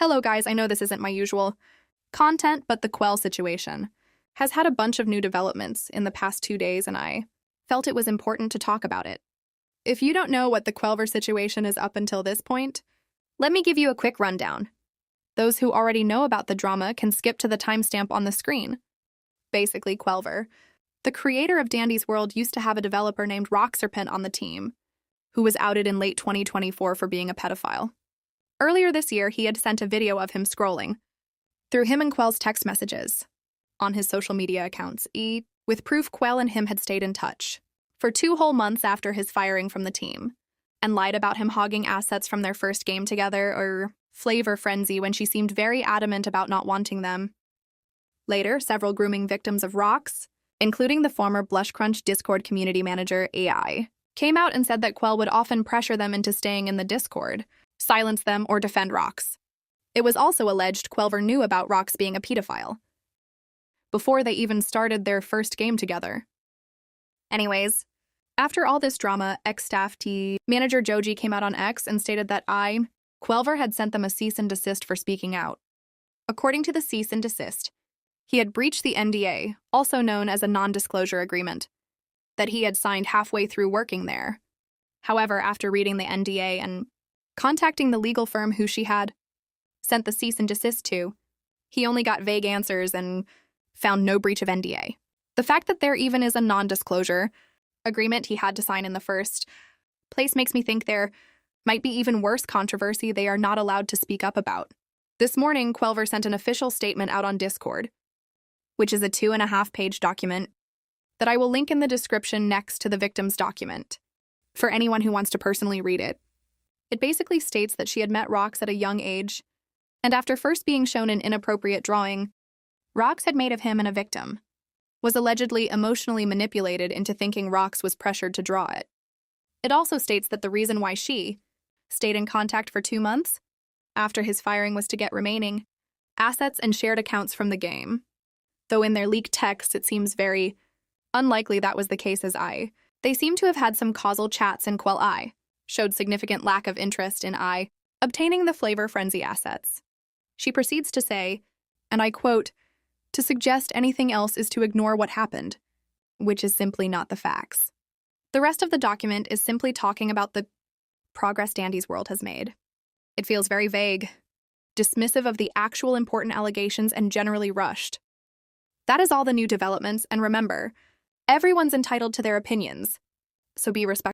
Hello guys, I know this isn't my usual content, but the QWEL situation has had a bunch of new developments in the past 2 days, and I felt it was important to talk about it. If you don't know what the QWELVER situation is up until this point, let me give you a quick rundown. Those who already know about the drama can skip to the timestamp on the screen. Basically, QWELVER, the creator of Dandy's World, used to have a developer named Rock Serpent on the team, who was outed in late 2024 for being a pedophile. Earlier this year, he had sent a video of him scrolling through him and QWEL's text messages on his social media accounts, with proof QWEL and him had stayed in touch for 2 whole months after his firing from the team, and lied about him hogging assets from their first game together, or flavor frenzy, when she seemed very adamant about not wanting them. Later, several grooming victims of Rox, including the former Blush Crunch Discord community manager AI, came out and said that QWEL would often pressure them into staying in the Discord, silence them, or defend Rox. It was also alleged QWELVER knew about Rox being a pedophile before they even started their first game together. Anyways, after all this drama, ex-staff manager Joji came out on X and stated that QWELVER had sent them a cease and desist for speaking out. According to the cease and desist, he had breached the NDA, also known as a non-disclosure agreement, that he had signed halfway through working there. However, after reading the NDA and contacting the legal firm who she had sent the cease and desist to, he only got vague answers and found no breach of NDA. The fact that there even is a non-disclosure agreement he had to sign in the first place makes me think there might be even worse controversy they are not allowed to speak up about. This morning, QWELVER sent an official statement out on Discord, which is a 2.5-page document that I will link in the description next to the victim's document for anyone who wants to personally read it. It basically states that she had met Rox at a young age, and after first being shown an inappropriate drawing Rox had made of him and a victim, was allegedly emotionally manipulated into thinking Rox was pressured to draw it. It also states that the reason why she stayed in contact for 2 months after his firing was to get remaining assets and shared accounts from the game. Though in their leaked text it seems very unlikely that was the case, as they seem to have had some causal chats, and QWEL showed significant lack of interest in obtaining the flavor frenzy assets. She proceeds to say, and I quote, "To suggest anything else is to ignore what happened," which is simply not the facts. The rest of the document is simply talking about the progress Dandy's World has made. It feels very vague, dismissive of the actual important allegations, and generally rushed. That is all the new developments, and remember, everyone's entitled to their opinions, so be respectful.